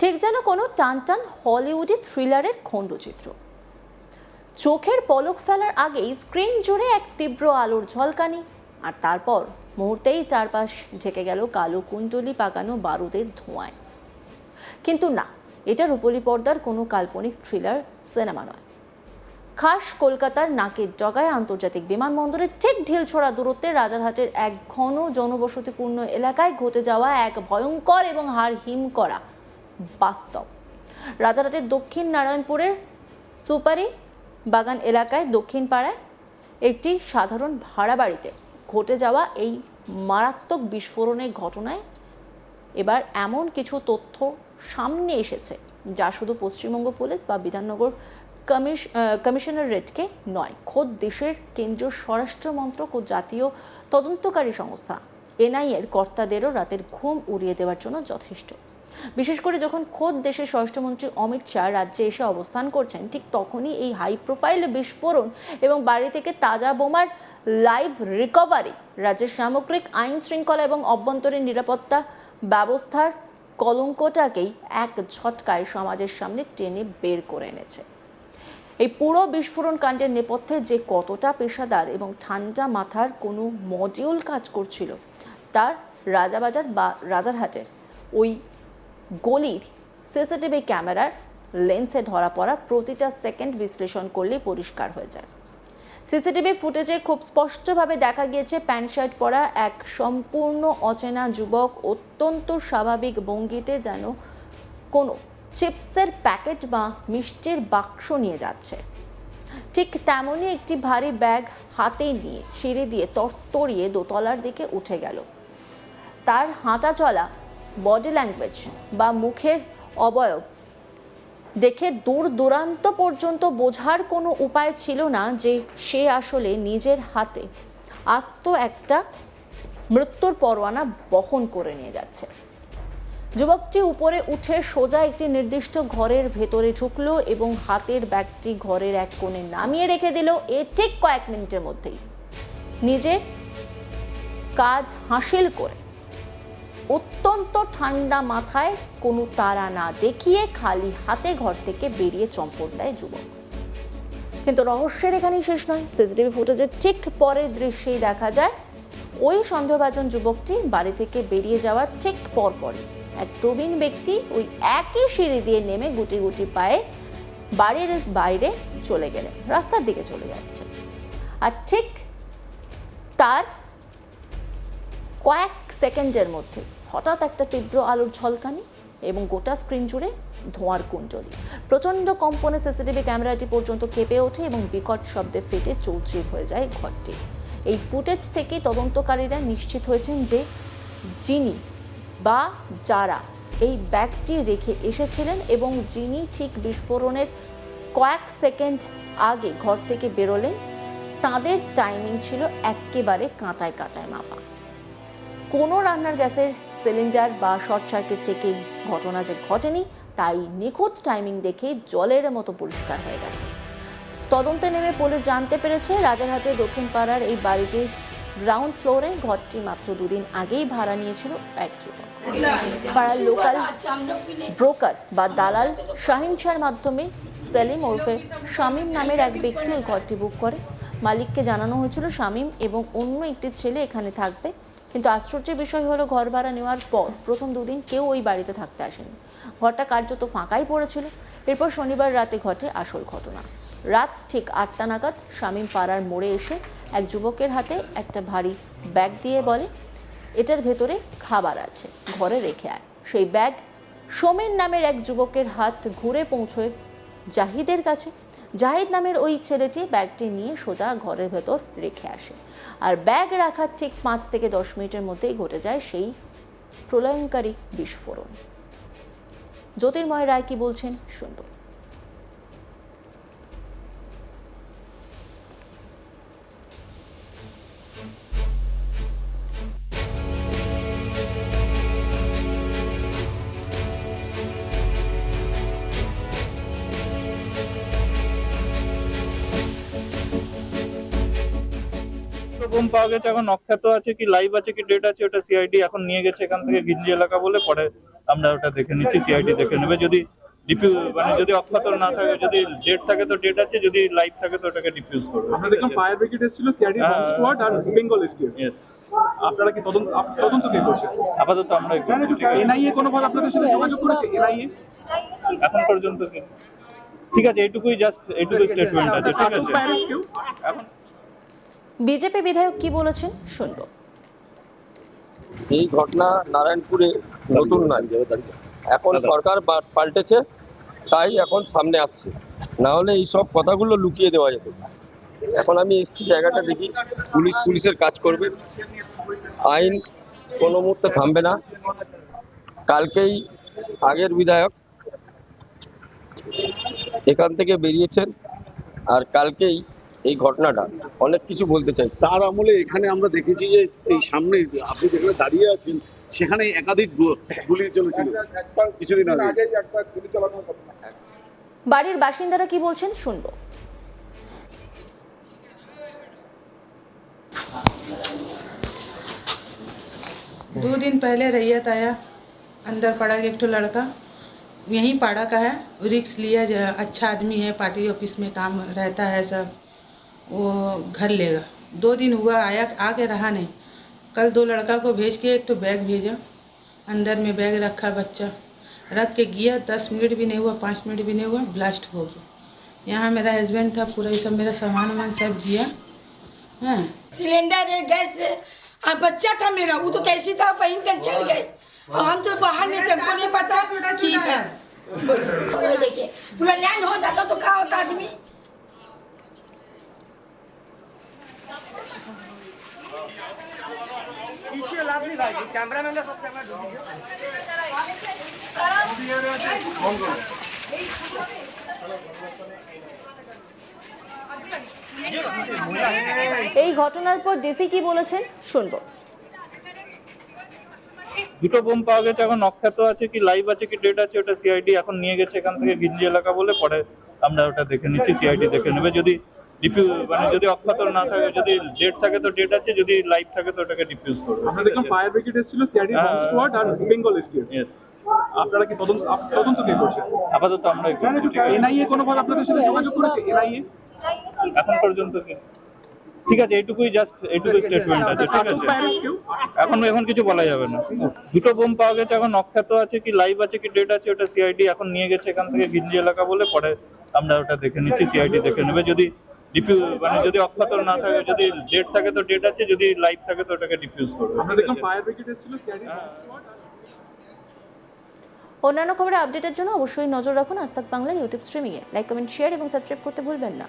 ঠিক যেন কোনো টানটান হলিউডি থ্রিলারের খণ্ডচিত্র। চোখের পলক ফেলার আগেই স্ক্রিন জুড়ে এক তীব্র আলোর ঝলকানি, আর তারপর মুহূর্তেই চারপাশ ঢেকে গেল কালো কুণ্ডলি পাকানো বারুদের ধোঁয়ায়। কিন্তু না, এটা রূপলী পর্দার কোনো কাল্পনিক থ্রিলার সিনেমা নয়। খাস কলকাতার নাকের ডগায় আন্তর্জাতিক বিমানবন্দরের ঠিক ঢিলছোড়া দূরত্বে রাজারহাটের এক ঘন জনবসতিপূর্ণ এলাকায় ঘটে যাওয়া এক ভয়ঙ্কর এবং হাড় হিম করা বাস্তব। রাজারহাটের দক্ষিণ নারায়ণপুরের সুপারি বাগান এলাকায় দক্ষিণ পাড়ায় একটি সাধারণ ভাড়া বাড়িতে ঘটে যাওয়া এই মারাত্মক বিস্ফোরণের ঘটনায় এবার এমন কিছু তথ্য সামনে এসেছে যা শুধু পশ্চিমবঙ্গ পুলিশ বা বিধাননগর কমিশনারেটকে নয়, খোদ দেশের কেন্দ্রীয় স্বরাষ্ট্র মন্ত্রক ও জাতীয় তদন্তকারী সংস্থা এনআইএর কর্তাদেরও রাতের ঘুম উড়িয়ে দেওয়ার জন্য যথেষ্ট। বিশেষ করে যখন খোদ দেশের স্বরাষ্ট্রমন্ত্রী অমিত শাহ রাজ্যে এসে অবস্থান করছেন, ঠিক তখনই এই হাই প্রোফাইল বিস্ফোরণ এবং বাড়ি থেকে তাজা বোমার লাইভ রিকভারি রাজ্যের সামগ্রিক আইন শৃঙ্খলা এবং অভ্যন্তরীণ নিরাপত্তা ব্যবস্থার কলঙ্কটাকেই এক ঝটকায় সমাজের সামনে টেনে বের করে এনেছে। এই পুরো বিস্ফোরণ কাণ্ডের নেপথ্যে যে কতটা পেশাদার এবং ঠান্ডা মাথার কোনো মডিউল কাজ করছিল, তার রাজাবাজার বা রাজারহাটের ওই গলির সিসিটিভি ক্যামেরার লেন্সে ধরা পড়া প্রতিটা সেকেন্ড বিশ্লেষণ করলেই পরিষ্কার হয়ে যায়। সিসিটিভি ফুটেজে খুব স্পষ্টভাবে দেখা গিয়েছে প্যান্ট শার্ট পরা এক সম্পূর্ণ অচেনা যুবক অত্যন্ত স্বাভাবিক ভঙ্গিতে যেন কোনো চিপসের প্যাকেট বা মিষ্টির বাক্স নিয়ে যাচ্ছে। ঠিক তেমনই একটি ভারী ব্যাগ হাতে নিয়ে সিঁড়ি দিয়ে তরতরিয়ে দোতলার দিকে উঠে গেল। তার হাঁটা চলা, বডি ল্যাঙ্গুয়েজ বা মুখের অবয়ব দেখে দূর দূরান্ত পর্যন্ত বোঝার কোনো উপায় ছিল না যে সে আসলে নিজের হাতে আস্ত একটা মৃত্যুর পরোয়ানা বহন করে নিয়ে যাচ্ছে। যুবকটি উপরে উঠে সোজা একটি নির্দিষ্ট ঘরের ভেতরে ঢুকলো এবং হাতের ব্যাগটি ঘরের এক কোণে নামিয়ে রেখে দিল। ঠিক কয়েক মিনিটের মধ্যেই নিজের কাজ হাসিল করে অত্যন্ত ঠান্ডা মাথায় কোনো তাড়া না দেখিয়ে খালি হাতে ঘর থেকে বেরিয়ে চম্পট দেয় যুবক। কিন্তু রহস্যের এখানেই শেষ নয়। সিসিটিভি ফুটেজের ঠিক পরের দৃশ্যেই দেখা যায় ওই সন্দেহভাজন যুবকটি বাড়ি থেকে বেরিয়ে যাওয়ার ঠিক পরপরই এক প্রবীণ ব্যক্তি ওই একই সিঁড়ি দিয়ে নেমে গুটি গুটি পায়ে বাড়ির বাইরে চলে গেলেন, রাস্তার দিকে চলে যাচ্ছে। আর ঠিক তার কয়েক সেকেন্ডের মধ্যে হঠাৎ একটা তীব্র আলোর ঝলকানি এবং গোটা স্ক্রিন জুড়ে ধোঁয়ার কুণ্ডলী। প্রচণ্ড কম্পনে সিসিটিভি ক্যামেরাটি পর্যন্ত কেঁপে ওঠে এবং বিকট শব্দে ফেটে চৌচির হয়ে যায় ঘরটি। এই ফুটেজ থেকে তদন্তকারীরা নিশ্চিত হয়েছেন যে যিনি বা যারা এই ব্যাগটি রেখে এসেছিলেন এবং যিনি ঠিক বিস্ফোরণের কয়েক সেকেন্ড আগে ঘর থেকে বেরোলেন, তাদের টাইমিং ছিল একেবারে কাঁটায় কাঁটায় মাপা। কোনো রান্নার গ্যাসের সিলিন্ডার বা শর্ট সার্কিট থেকেই ঘটনা যে ঘটেনি, তাই নিখুঁত টাইমিং দেখে জলের মতো পরিষ্কার হয়ে গেছে। তদন্তে নেমে পুলিশ জানতে পেরেছে রাজারহাটের দক্ষিণ পাড়ার এই বাড়িটির গ্রাউন্ড ফ্লোরে ঘরটি মাত্র দুদিন আগেই ভাড়া নিয়েছিল এক যুবক। পাড়ার লোকাল ব্রোকার বা দালাল শাহিন শাহর মাধ্যমে সেলিম ওরফে শামীম নামের এক ব্যক্তি ওই ঘরটি বুক করে। মালিককে জানানো হয়েছিল শামীম এবং অন্য একটি ছেলে এখানে থাকবে, কিন্তু আশ্চর্যের বিষয় হলো ঘর ভাড়া নেওয়ার পর প্রথম দুদিন কেউ ওই বাড়িতে থাকতে আসেনি। ঘরটা কার্যত ফাঁকাই পড়েছিল। এরপর শনিবার রাতে ঘটে আসল ঘটনা। রাত ঠিক 8টা নাগাদ শামীম পাড়ার মোড়ে এসে এক যুবকের হাতে একটা ভারী ব্যাগ দিয়ে বলে, এটার ভেতরে খাবার আছে, ঘরে রেখে আয়। সেই ব্যাগ সোমেন নামের এক যুবকের হাত ঘুরে পৌঁছয় জাহিদের কাছে। জাহিদ নামের ওই ছেলেটি ব্যাগটি নিয়ে সোজা ঘরের ভেতর রেখে আসে। আর ব্যাগ রাখার ঠিক 5 থেকে 10 মিনিটের মধ্যেই ঘটে যায় সেই প্রলয়ঙ্কারী বিস্ফোরণ। জ্যোতির্ময় রায় কি বলছেন শুনব। বোম পাওয়া গেছে, এখন অখ্যাত আছে কি লাইভ আছে কি ডেট আছে ওটা সিআইডি এখন নিয়ে গেছে এখান থেকে গিঞ্জি এলাকা বলে, পরে আমরা ওটা দেখে নিচ্ছি, সিআইডি দেখে নেবে। যদি যদি অক্ষত না থাকে, যদি ডেট থাকে তো ডেট আছে, যদি লাইভ থাকে তো ওটাকে ডিফিউজ করবে। আমরা দেখলাম ফায়ার ব্রিগেড এসেছিল, সিআইডি বম্ব স্কোয়াড আর বেঙ্গল এসটিএফ। ইয়েস, আপনারা কি তদন্ত কে করছেন? আপাতত আমরাই করছি। ঠিক আছে, এনআইএ কোনোভাবে আপনাদের সাথে যোগাযোগ করেছে? এনআইএ এখন পর্যন্ত ঠিক আছে, এইটুকুই স্টেটমেন্ট আছে। ঠিক আছে, এখন বিজেপি বিধায়ক কি বলেছেন শুনবো। এই ঘটনা নারায়ণপুরে নতুন নয়, এখন সরকার পাল্টেছে তাই এখন সামনে আসছে, না হলে এইসব কথাগুলো লুকিয়ে দেওয়া যেত। এখন আমি এসছি জায়গাটা দেখি, পুলিশের কাজ করবে, আইন কোনো মুহূর্তে থামবে না। কালকেই আগের বিধায়ক এখান থেকে বেরিয়েছেন, আর কালকেই এই ঘটনাটা অনেক কিছু বলতে চাইছে। তার আমলে এখানে আমরা দেখেছি যে এই সামনে আপনি যেখানে দাঁড়িয়ে আছেন সেখানে একাধিক গুলি চলেছিল কিছুদিন আগে। বাড়ির বাসিন্দারা কি বলছেন শুনবো। दो दिन पहले रैयत आया, अंदर पड़ा एक ठो लड़का, यहीं पाड़ा का है, रिक्स लिया, अच्छा आदमी है, पार्टी ऑफिस में काम रहता है सब, वो घर लेगा। 2 दिन हुआ आया, आके रहा नहीं। कल 2 लड़का को भेज के एक तो बैग भेजा, अंदर में बैग रखा, बच्चा रख के गया, 10 मिनट भी नहीं हुआ, 5 मिनट भी नहीं हुआ, ब्लास्ट हो गया। यहाँ मेरा हस्बैंड था, पूरा ये सब मेरा सामान वामान सब दिया। हाँ, सिलेंडर है, गैस है, बच्चा था मेरा, वो तो कैसी था पहन कर चल गए, और हम तो बाहर में थे, हमको नहीं पता की था। और देखिए पूरा लैंड हो जाता तो क्या होता आदमी। এই ঘটনার পর ডিসি কি বলেছেন শুনবো। দুটো বোম পাওয়া গেছে, এখন অখ্যাত আছে কি লাইভ আছে কি ডেট আছে ওটা সিআইডি এখন নিয়ে গেছে এখান থেকে গিঞ্জি এলাকা বলে, পরে আমরা ওটা দেখে নিচ্ছি, সিআইডি দেখে নেবে। যদি যদি অক্ষত না থাকে, যদি ডেট থাকে তো ডেট আছে, যদি লাইভ থাকে তো ওটাকে ডিফিউজ করবে। আমরা দেখলাম ফায়ার ব্রিগেড এসেছিল, সিআইডি বম্ব স্কোয়াড আর বেঙ্গল এসটিএফ। ইয়েস, আপনারা কি তদন্ত কে করছেন? আপাতত আমরাই করছি। ঠিক আছে, এনআইএ কোনোভাবে আপনাদের সাথে যোগাযোগ করেছে? এনআইএ এখন পর্যন্ত ঠিক আছে, এইটুকুই স্টেটমেন্ট আছে। ঠিক আছে, এখন কিছু বলা যাবে না। দুটো বোম পাওয়া গেছে, এখন অখ্যাত আছে কি লাইভ আছে কি ডেট আছে ওটা সিআইডি এখন নিয়ে গেছে এখান থেকে গিঞ্জি এলাকা বলে, পরে আমরা ওটা দেখে নিচ্ছি, সিআইডি দেখে নেবে। যদি যদি অক্ষত না থাকে, যদি ডেট থাকে তো ডেট আছে, যদি লাইভ থাকে তো ওটাকে ডিফিউজ করবে। আমরা দেখলাম ফায়ার ব্রিগেড এসেছিল, সিআইডি বম্ব স্কোয়াড আর অন্যান্য খবরের আপডেটের জন্য অবশ্যই নজর রাখুন আজ তাক বাংলার ইউটিউব স্ট্রিমিংয়ে। লাইক, কমেন্ট, শেয়ার এবং সাবস্ক্রাইব করতে ভুলবেন না।